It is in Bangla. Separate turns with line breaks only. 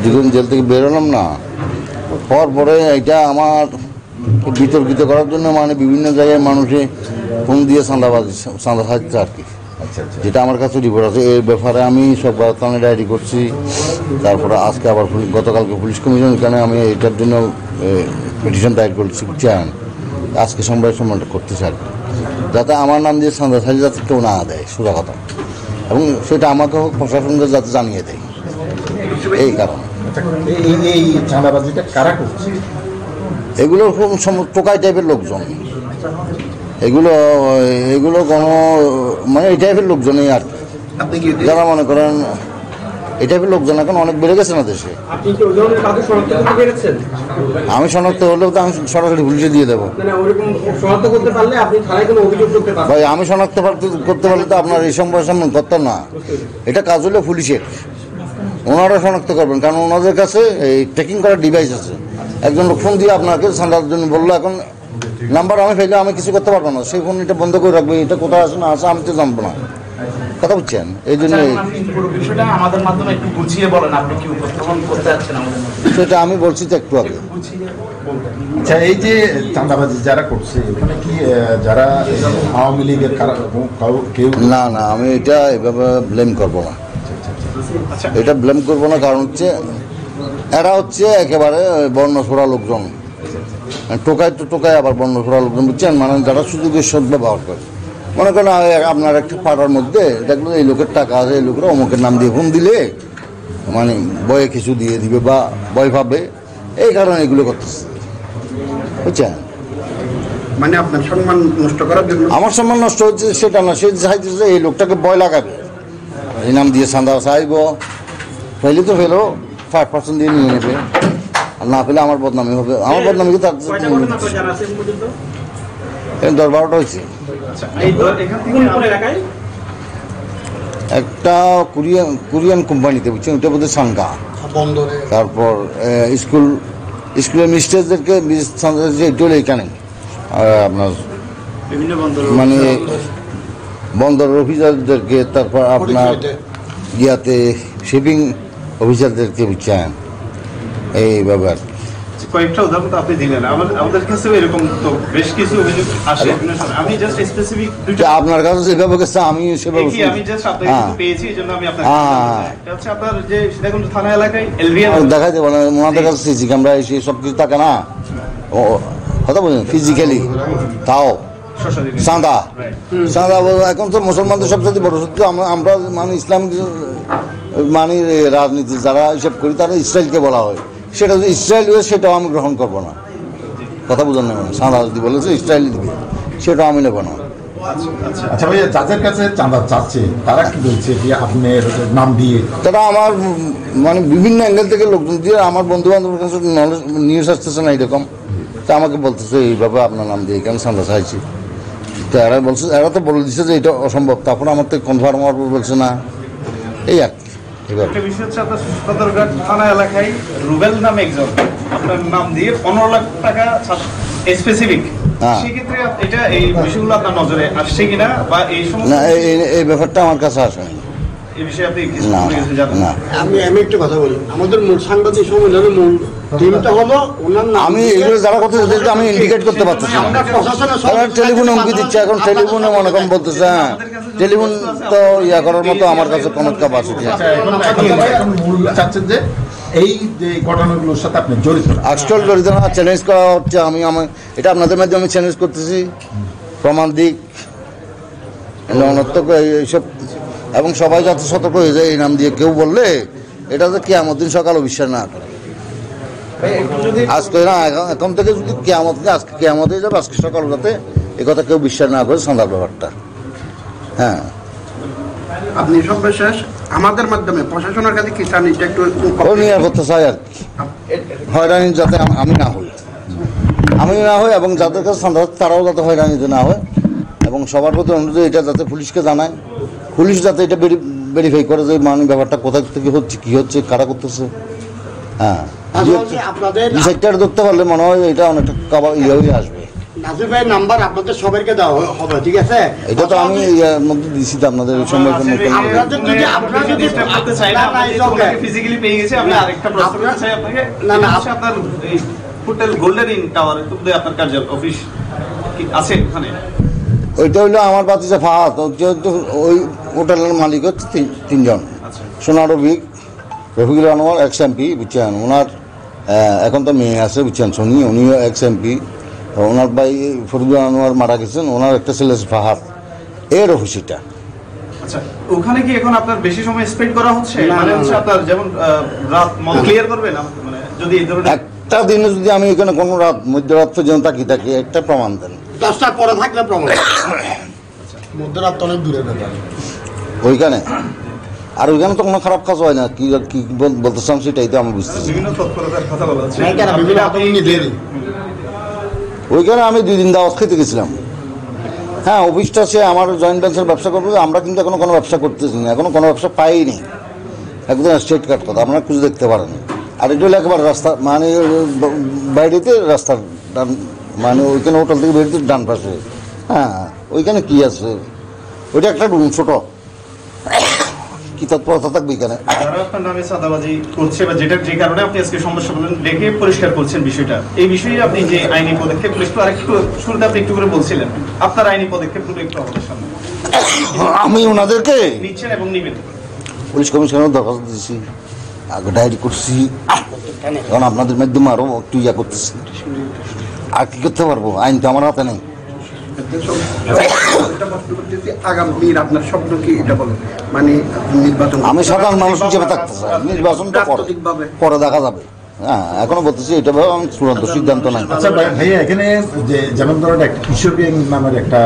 যখন জেল থেকে বেরোলাম না, হওয়ার পরে এটা আমার বিতর্কিত করার জন্য মানে বিভিন্ন জায়গায় মানুষে ফোন দিয়ে চাঁদা সাজছে আর কি। যেটা আমার কাছে রিপোর্ট আছে এই ব্যাপারে আমি সব থানায় ডায়েরি করছি। তারপরে আজকে আবার গতকালকে পুলিশ কমিশন এখানে আমি এটার জন্য পিটিশন দায়ের করছি, বুঝছেন। আজকে সম্মানটা করতে চাই যাতে আমার নাম দিয়ে চাঁদা সাজি যাতে কেউ না দেয়, সোজা কথা। এবং সেটা আমাকে হোক প্রশাসনকে যাতে জানিয়ে দেয়, এই কারণে।
এই চাঁদাবাজিটা কারা করছে?
এগুলো টোকাই টাইপের লোকজন, এগুলো এগুলো কোনো মানে এই টাইপের লোকজনই আর কি, যারা মনে করেন এই টাইপের লোকজন এখন অনেক বেড়ে গেছে না দেশে। আমি শনাক্ত হলেও তো আমি সরাসরি পুলিশে দিয়ে দেবো ভাই। আমি শনাক্ত করতে পারলে তো আপনার এই সম্মান করতেন না। এটা কাজ হলে পুলিশের, ওনারা শনাক্ত করবেন, কারণ ওনাদের কাছে এই ট্রেকিং করার ডিভাইস আছে। একজন লোক ফোন দিয়ে আপনাকে চাঁদার জন্য বললো, এখন নাম্বার আমি ফেলে আমি কিছু করতে পারবো না, সেই ফোন এটা বন্ধ করে রাখবে, এটা কোথায় আছে না আছে আমি তো জানবো না, কথা বুঝছেন। এই জন্য সেটা আমি বলছি তো একটু আগে।
আচ্ছা, এই যে চাঁদাবাজি যারা করছে এখানে কি যারা আওয়ামী লীগের কেউ?
না না, আমি এটা এভাবে ব্লেম করবো না, এটা ব্লেম করবো না। কারণ হচ্ছে এরা হচ্ছে একেবারে বর্ণছড়া লোকজন, টোকায় তো টোকায় আবার বর্ণছড়া লোকজন, বুঝছেন। মানে যারা সুযোগের সদ্ব্যবহার করে, মনে করেন আপনার একটা পাড়ার মধ্যে দেখলো এই লোকের টাকা আছে, এই লোকেরা অমুকের নাম দিয়ে ফোন দিলে মানে বয়ে কিছু দিয়ে দিবে বা ভয় পাবে, এই কারণে এগুলো করতেছে, বুঝছেন।
মানে আপনার সম্মান নষ্ট করার জন্য? আমার
সম্মান নষ্ট হচ্ছে সেটা না, সে চাইতেছে এই লোকটাকে ভয় লাগাবে, এই নাম দিয়ে চাঁদা চাইব, ফেলে তো ফেলো 5% দিয়ে নিয়ে নেবে, আর না পেলে আমার বদনামি হবে। আমার বদনামি কি তার 10-12টা হয়েছে। একটা কোরিয়ান কোম্পানিতে, বুঝছেন, ওটা বোধহয় সাংঘা। তারপর স্কুলের মিস্টারদেরকে এটা হলো এখানে আপনার মানে বন্দর অফিসারদেরকে, তারপর আপনার ইয়াতে শিপিং অফিসারদেরকে, বুঝছেন, এই ব্যাপার।
কয়েকটা উদাহরণ তো আপনি দিলেন, আমাদের কাছেও এরকম তো বেশ কিছু অভিযোগ আসে। আমি জাস্ট স্পেসিফিক দুটো
আপনার কাছে যেভাবে গেছে আমি সেভাবে
আমি জাস্ট আপনাকে পেয়েছি, এজন্য আমি আপনাকে এটা হচ্ছে আপনার যে সীতাকুণ্ড থানা এলাকায় এলভিএম
দেখাই দেবো না, ওনাদের কাছে সিসি ক্যামেরা এসে সব কিছু থাকে না, কথা বলছেন, ফিজিক্যালি তাও চাঁদা এখন তো মুসলমানদের সবচেয়ে বড় সত্যি আমরা মানে ইসলাম মানে রাজনীতি যারা হিসেব করি তারা ইসরায়েলকে বলা হয়, সেটা যদি ইসরায়েল হয় সেটাও আমি গ্রহণ করবো না, কথা বোঝেন না। মানে চাঁদা যদি বলেছে ইসরায়েল দিবে সেটাও আমি নেবো না।
আচ্ছা ভাইয়া, যাদের কাছে চাঁদা চাচ্ছে তারা কি বলছে যে আপনার নাম দিয়ে?
তারা আমার মানে বিভিন্ন অ্যাঙ্গেল থেকে লোকজন দিয়ে আমার বন্ধু বান্ধবের কাছে নিউজ আসতেছে না এরকম, তা আমাকে বলতেছে এইভাবে আপনার নাম দিয়ে এখানে চাঁদা চাইছি। তো এরা বলছে, এরা তো বলে দিচ্ছে যে এটা অসম্ভব, তারপরে আমার তো কনফার্ম হওয়ার পর বলছে না, এই আর কি।
একটা বিষয় হচ্ছে আপনার সদরঘাট থানা এলাকায় রুবেল নামে একজন আপনার নাম দিয়ে 15 লাখ টাকা স্পেসিফিক, সেক্ষেত্রে এটা এই বিষয়গুলো আপনার নজরে আসছে কিনা বা এই সমস্ত?
না, এই ব্যাপারটা আমার কাছে আসে না।
এই বিষয়ে আপনি কিছু জানেন না?
আমি একটু কথা বলি, আমাদের মূল সাংবাদিক সম্মেলনের মূল টিমটা হলো ওনার নাম।
আমি এগুলো যারা কথা বলতে আমি ইন্ডিকেট করতে পারতেছি না, টেলিফোনে হুমকি দিচ্ছে, এখন টেলিফোনে মনে করেন বলতেছে, হ্যাঁ টেলিফোন তো ইয়া করার মতো আমার কাছে কোনো ক্যাপাসিটি আছে।
চাচ্ছেন যে এই যে ঘটনাগুলোর সাথে আপনি জড়িত?
আসল জড়িত না, চ্যালেঞ্জ করা হচ্ছে। আমি এটা আপনাদের মাধ্যমে চ্যালেঞ্জ করতেছি, প্রমাণ দিক অনর্থক এইসব, এবং সবাই যাতে সতর্ক হয়ে যায় এই নাম দিয়ে কেউ বললে এটা তো কিয়ামত দিন সকালও বিশ্বাস না করে। আজকে না, এখন থেকে যদি কিয়ামত, আজকে কিয়ামত হয়ে যাবে, আজকে সকাল যাতে এ কথা কেউ বিশ্বাস না করে সন্ধ্যার ব্যাপারটা। হ্যাঁ,
আপনি সর্বশেষ আমাদের মাধ্যমে প্রশাসনের কাছে কি চান এটা একটু
নিয়ে করতে চাই আর কি, হয়রানি যাতে আমি না হই এবং যাদের কাছে সন্দেহ তারাও যাতে হয়রানিতে না হয়, এবং সবার প্রতি অনুরোধ এটা যাতে পুলিশকে জানায়, পুলিশ যাতে এটা ভেরিফাই করে যে মানে ব্যাপারটা কোথা থেকে হচ্ছে, কি হচ্ছে, কারা করতেছে। হ্যাঁ,
আপনাদের
সেক্টর ধরতে পারলে মনে হয় এটা অনেকটা ইয়ে হয়ে আসবে।
নাসির ভাইয়ের নাম্বার আপনাদের সবাইকে দেওয়া হবে, ঠিক আছে?
এটা তো আমি এর মধ্যে দিছি তো আপনাদের সময়
আপনারা যদি
করতে চাই না, ফিজিক্যালি পেয়ে গেছে। আমি আরেকটা প্রশ্ন করতে চাই আপনাকে।
না, না,
আপনার এই হোটেল গোল্ডেন ইন টাওয়ারে তো বোধহয় আপনার কার্যালয় অফিস কি আছে ওখানে?
ওইটা হইলো আমার বাতিজা ফাহাদ, যেহেতু ওই হোটেলের মালিক হচ্ছে তিনজন, সোনা রফিকুল আনোয়ার এক্স এমপি, বুঝছেন, ওনার এখন তো মেয়ে আছে, বুঝছেন, সোনি, উনিও এক্স এমপি। ওনার ভাই ফরিদুল আনোয়ার মারা গেছেন, ওনার একটা ছেলে আছে ফাহাদ, এর অফিস এটা।
আচ্ছা, ওখানে কি এখন আপনার বেশি সময় স্পেন্ড করা হচ্ছে? মানে হচ্ছে আপনার যেমন রাত ক্লিয়ার করবেন, মানে যদি এই ধরনের
একটা দিনে যদি আমি এখানে কোনো রাত মধ্যরাত পর্যন্ত থাকি একটা প্রমাণ দেন।
10টার পরে থাকলে প্রমাণ। মধ্যরাত তো অনেক দূরে ব্যাপার
ওইখানে, আর ওইখানে তো কোনো খারাপ কাজ হয় না। কি কি বলতে চান সেটাই তো আমি বুঝতেছি।
বিভিন্ন তৎপরতার কথা বলা হচ্ছে।
ওইখানে আমি 2 দিন দাওয়াত খেতে গেছিলাম। হ্যাঁ, অফিসটা সে আমার জয়েন্ট ভেঞ্চার ব্যবসা করবো, আমরা কিন্তু এখনো কোনো ব্যবসা করতেছি না, এখনো কোনো ব্যবসা পাইনি। একদম স্ট্রেট কাট কথা, আপনারা খুঁজে দেখতে পারেন। আর এটা হলো একবার রাস্তা, মানে বাইরেতে রাস্তার ডান, মানে ওইখানে হোটেল থেকে বেরোতে ডান পাশে। হ্যাঁ, ওইখানে কি আছে, ওইটা একটা রুম ছোটো, কি তৎপরতা থাকবে এখানে।
যারা আপনার নামে চাঁদাবাজি করছে বা যেটা যে কারণে আপনি আজকে সমস্যা বলেন, ডেকে পরিষ্কার করছেন বিষয়টা, এই বিষয়ে আপনি যে আইনি পদক্ষেপ একটু আরেকটু শুরুতে আপনি একটু করে বলছিলেন, আপনার আইনি পদক্ষেপগুলো একটু আমাদের সামনে
আমি ওনাদেরকে
নিচ্ছেন এবং নিবেন।
পুলিশ কমিশনার দরখাস্ত দিয়েছি, আগে ডায়েরি করছি, কারণ আপনাদের মাধ্যমে আরও একটু ইয়া করতেছি। আর কি করতে পারবো, আইন তো আমার হাতে নেই।
আগামীর আপনার স্বপ্ন কি এটা বলেন? মানে নির্বাচন,
আমি সাধারণ মানুষ হিসেবে থাকতে চাই, নির্বাচনটা পরে দেখা যাবে। হ্যাঁ, এখনো বলতেছি এটা আমি চূড়ান্ত সিদ্ধান্ত নাই।
আচ্ছা ভাইয়া, এখানে যে যেমন ধরেন একটা কিশোর গ্যাং নামের একটা